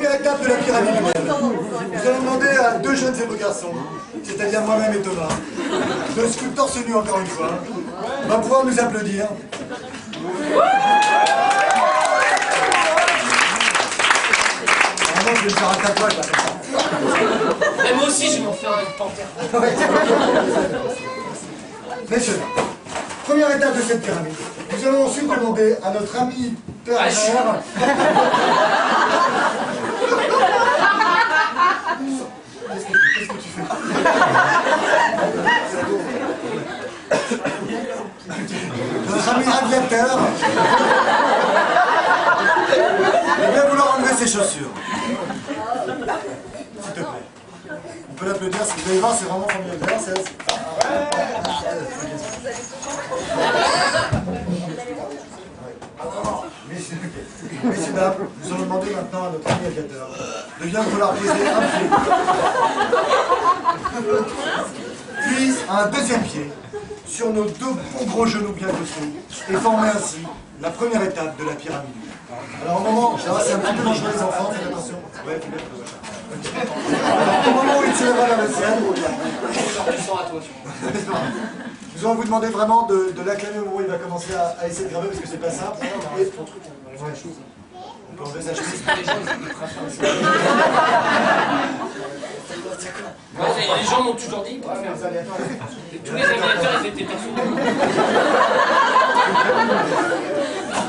première étape de la pyramide humaine. Nous allons demander à deux jeunes et beaux garçons, c'est-à-dire moi-même et Thomas, deux sculpteurs torse nu encore une fois, on va pouvoir nous applaudir. Vraiment, je vais me faire un tatouage là. Et moi aussi, je vais m'en faire une panthère. Messieurs, première étape de cette pyramide. Nous allons ensuite demander à notre ami père et mère. Qu'est-ce que tu fais? Notre ami aviateur il va vouloir enlever ses chaussures. S'il te plaît. On peut l'applaudir, si vous allez voir, c'est vraiment formidable. Messieurs, dames, nous allons demander maintenant à notre ami aviateur de bien vouloir poser un pied, puis un deuxième pied sur nos deux bons gros genoux bien costauds et former ainsi la première étape de la pyramide. Alors au moment, c'est un petit peu dangereux les enfants, faites attention. Ouais, fais bien. Alors, au moment où il se lèvera vers le ciel, nous allons vous demander vraiment de l'acclamer au moment où il va commencer à essayer de graver parce que c'est pas simple. Et... on peut enlever sa chemise. Les gens m'ont toujours dit pour faire ça. Tous les aviateurs, ils étaient persuadés.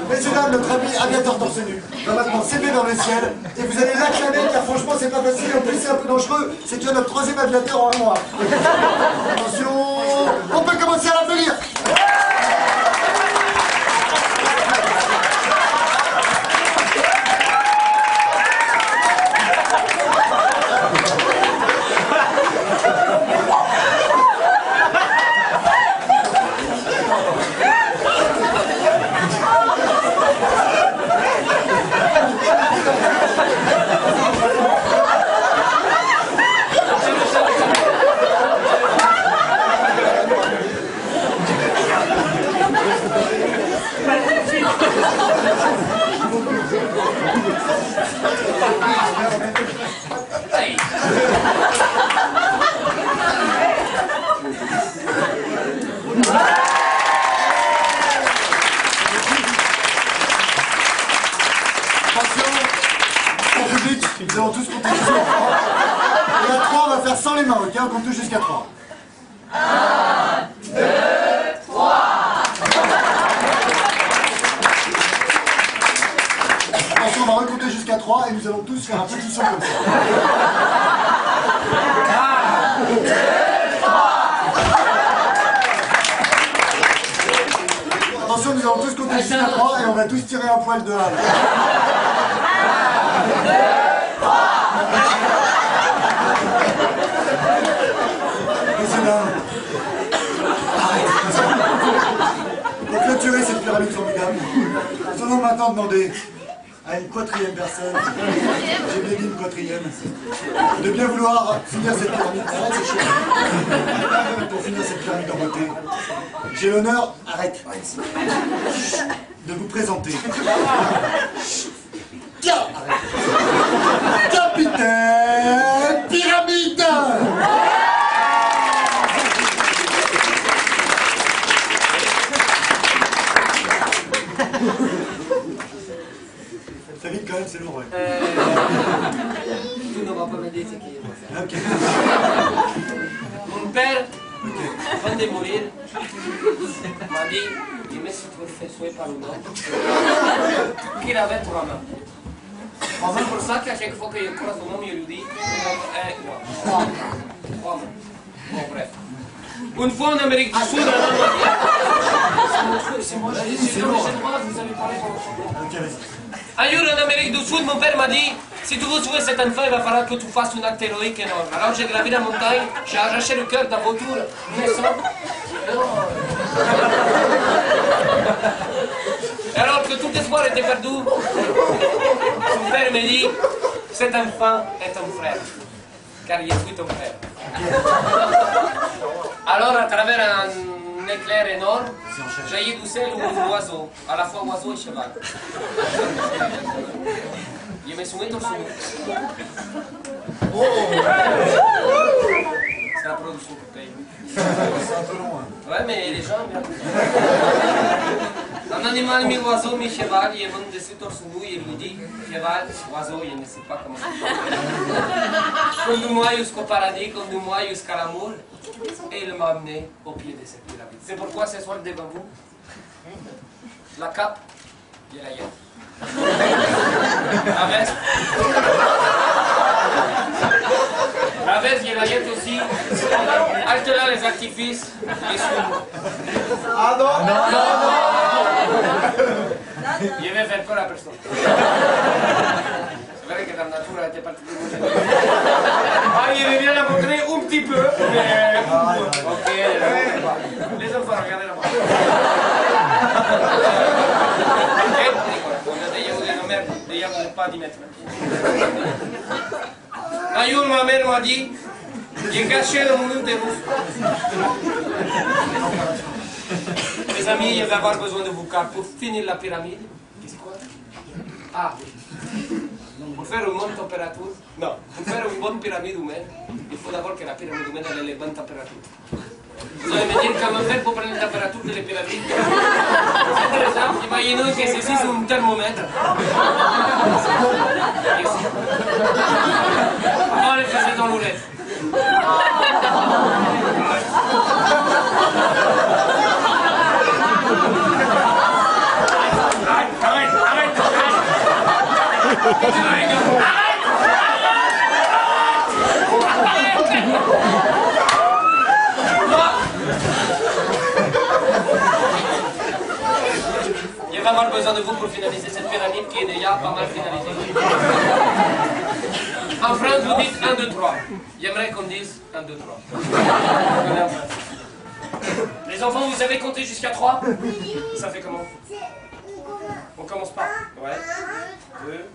Messieurs, dames, notre ami aviateur torse nu va maintenant s'élever vers le ciel et vous allez l'acclamer car franchement c'est pas facile, en plus c'est un peu dangereux, c'est qu'il y a notre troisième aviateur en moi. Attention, on peut commencer à l'applaudir. Nous allons tous compter jusqu'à 3. Et à 3, on va faire sans les mains, ok? On compte tous jusqu'à 3. 1, 2, 3. Attention, on va recompter jusqu'à 3 et nous allons tous faire un petit son comme ça. 1, 2, 3. Attention, nous allons tous compter jusqu'à 3 et on va tous tirer un poil de 1. 1, 2, 3. Messieurs, dames, pour clôturer cette pyramide formidable, nous allons maintenant demander à une quatrième personne, j'ai bien dit une quatrième, de bien vouloir finir cette pyramide. Arrête, c'est chaud. Pour finir cette pyramide en beauté, j'ai l'honneur, arrête, de vous présenter. Capitaine Pyramide. Ça vite quand même, c'est lourd, ouais. Tout ne va pas m'aider, c'est qui. Ok. Mon père, avant de mourir, m'a dit, dis-moi si tu veux faire souhait par une homme, qu'il avait 3 mains. C'est pour ça qu'à chaque fois que je croise un homme, je lui dis, 3 mains. Bon, bref. Une fois en Amérique du Sud, un homme m'a dit, c'est moi, j'ai le droit, vous avez parlé pendant Ok, vas-y. Un jour en Amérique du Sud, mon père m'a dit, si tu veux tuer cet enfant, il va falloir que tu fasses un acte héroïque énorme. Alors j'ai gravi la montagne, j'ai arraché le cœur d'un vautour, mais sans... Alors que tout espoir était perdu, son père me dit, cet enfant est ton frère, car il est plus ton frère. Alors à travers un éclair énorme, jaillit du ciel un oiseau, à la fois oiseau et cheval. Il me souviens de son. C'est la production qui paye. C'est un peu long. Hein. Ouais, mais les gens aiment bien. Un animal, mi-oiseau, mi-cheval, il est venu dessus torse nu et il lui dit cheval, oiseau, il ne sait pas comment. Conduis-moi jusqu'au paradis, conduis-moi jusqu'à l'amour. Et il m'a amené au pied de cette pyramide. C'est pourquoi ce soir devant vous, la cape et la gueule. La veste et la gueule aussi. Halte là les artifices et suis-moi. Ah non, non, non, non. Je vais faire peur à personne. C'est vrai que la nature était particulièrement. Ah, il veut bien la montrer un petit peu, mais. Ok, les enfants, regardez-la-moi. Déjà, vous n'êtes pas 10 mètres. Un jour, ma mère m'a dit, j'ai caché le monde de vous. Mes amis, je vais avoir besoin de vous car pour finir la pyramide, qu'est-ce quoi? Ah oui. Pour faire une bonne température, non, pour faire une bonne pyramide humaine, il faut d'abord que la pyramide humaine ait les bonnes températures. Vous allez me dire comment faire pour prendre la température de la pyramide. C'est intéressant, imaginons que ceci c'est un thermomètre. On le faisait dans l'ourette. Il va avoir besoin de vous pour finaliser cette pyramide qui est déjà pas mal finalisée. En France, vous dites 1, 2, 3. J'aimerais qu'on dise 1, 2, 3. Les enfants, vous savez compter jusqu'à 3? Ça fait comment? On commence par 1, 2,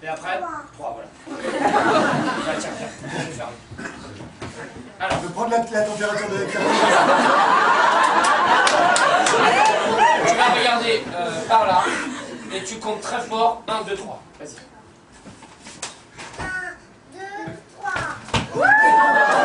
et après 3, voilà. Tiens, je vais faire. Alors, Je vais prendre la température de la pyramide. tu vas regarder par là et tu comptes très fort 1, 2, 3. Vas-y. 1, 2, 3.